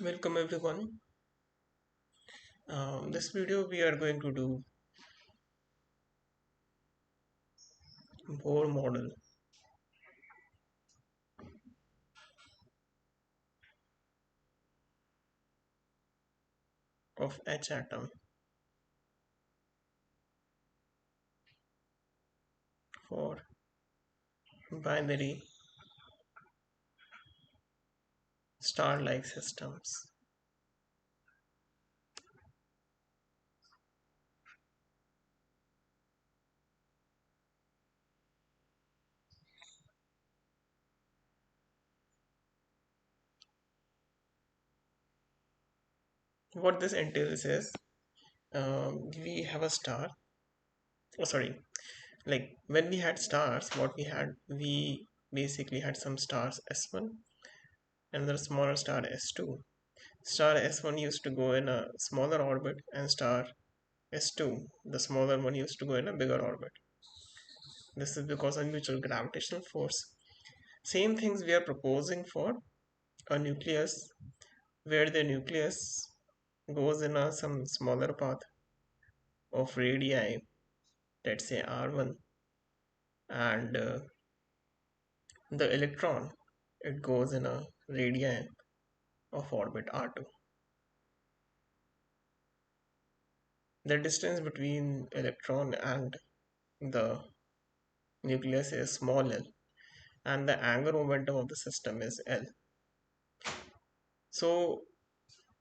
Welcome everyone. This video we are going to do Bohr model of H atom for binary star-like systems. What this entails is we have a star. Oh, sorry. Like when we had stars, we basically had some stars S1 and the smaller star S2. Star S1 used to go in a smaller orbit, and star S2, the smaller one, used to go in a bigger orbit. This is because of mutual gravitational force. Same things we are proposing for a nucleus, where the nucleus goes in a some smaller path of radii, let's say r1, and the electron, it goes in a radii of orbit r2. The distance between electron and the nucleus is small l, and the angular momentum of the system is L. So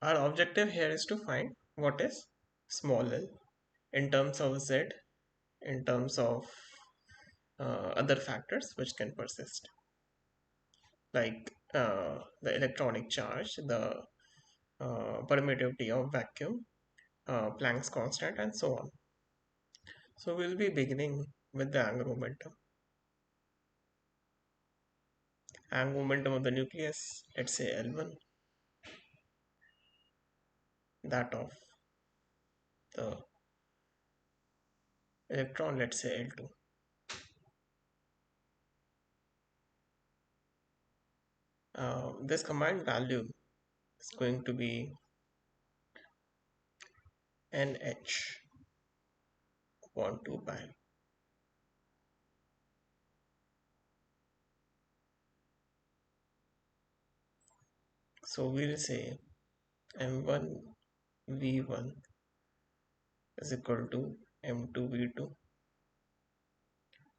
our objective here is to find what is small l in terms of z, in terms of other factors which can persist, like the electronic charge, the permittivity of vacuum, Planck's constant, and so on. So we'll be beginning with the angular momentum. Angular momentum of the nucleus, let's say L1, that of the electron, let's say L2. This combined value is going to be NH upon 2 pi. So we'll say M1 V1 is equal to M2 V2.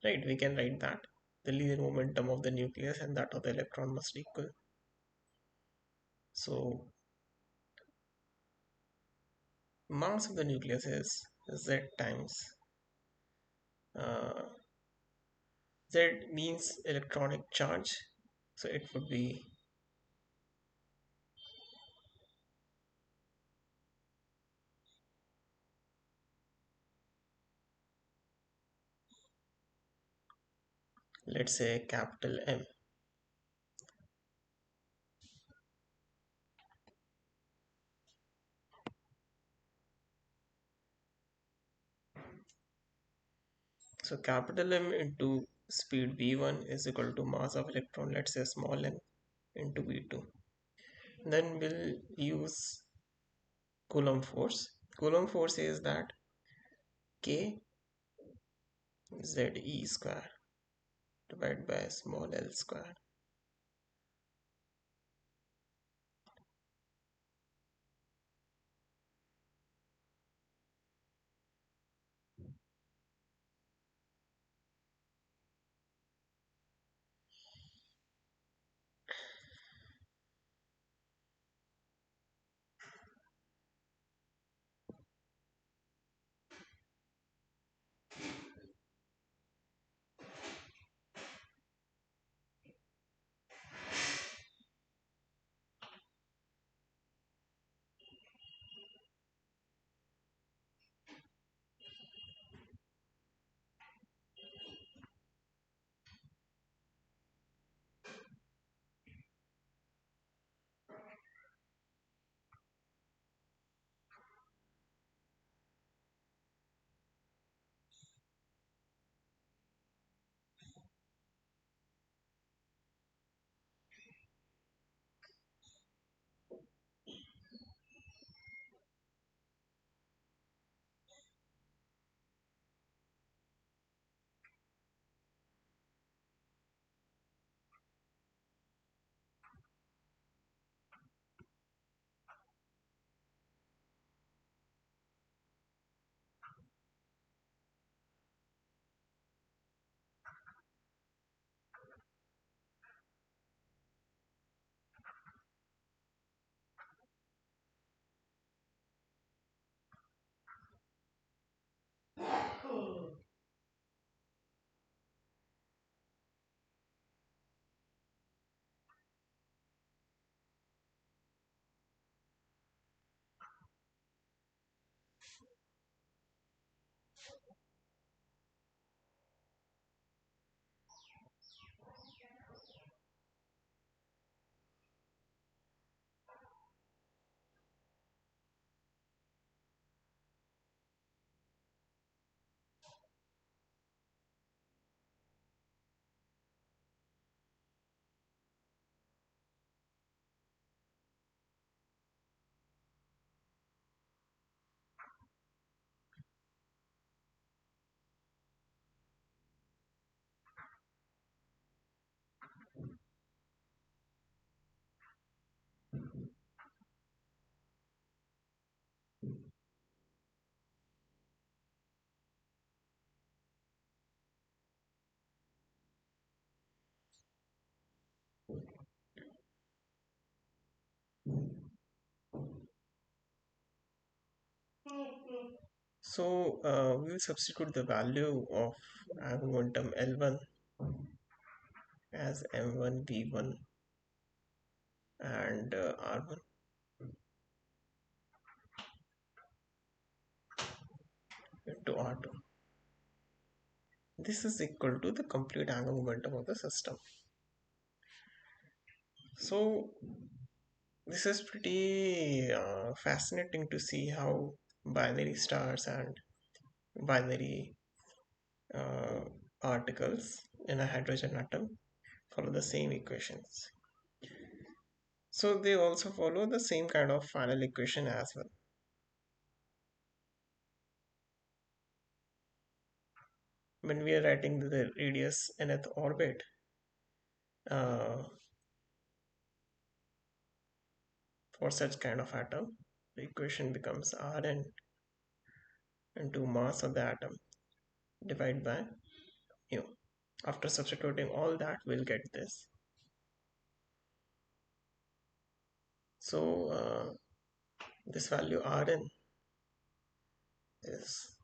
Right, we can write that the linear momentum of the nucleus and that of the electron must equal. So mass of the nucleus is Z times uh, Z means electronic charge, so it would be let's say capital M. So capital M into speed v1 is equal to mass of electron, let's say small m, into v2. Then we'll use Coulomb force. Coulomb force is that K ZE square divided by small l square. So we will substitute the value of momentum L1 as M1 V1 and R1 into R2. This is equal to the complete angular momentum of the system. So this is pretty fascinating to see how binary stars and binary uh, particles in a hydrogen atom follow the same equations. So they also follow the same kind of final equation as well. When we are writing the radius nth orbit, uh, for such kind of atom, the equation becomes Rn into mass of the atom divided by mu. After substituting all that, we'll get this. So this value Rn is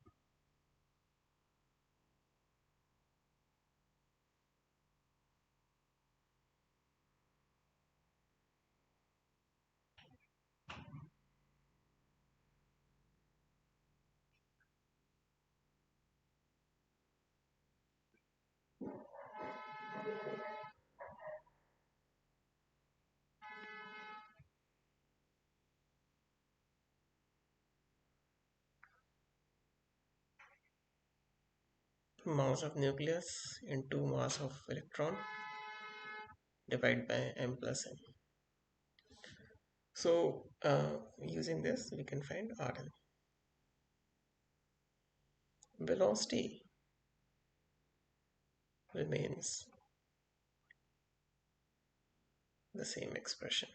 mass of nucleus into mass of electron divided by m plus n. So using this, we can find Rn. Velocity remains the same expression.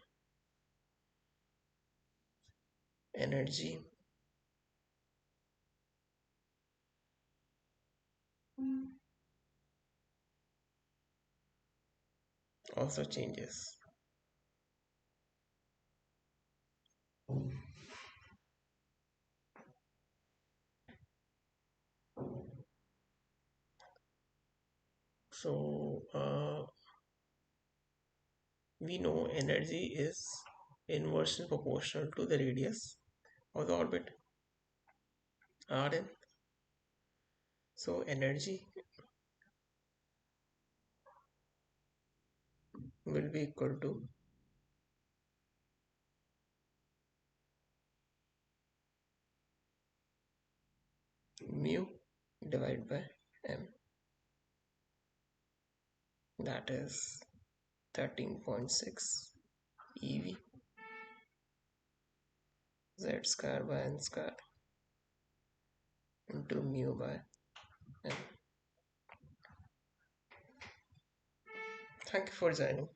Energy also changes. So we know energy is inversely proportional to the radius of the orbit Rn. So energy will be equal to mu divided by m. That is 13.6 eV z square by n square into mu by m. Thank you for joining.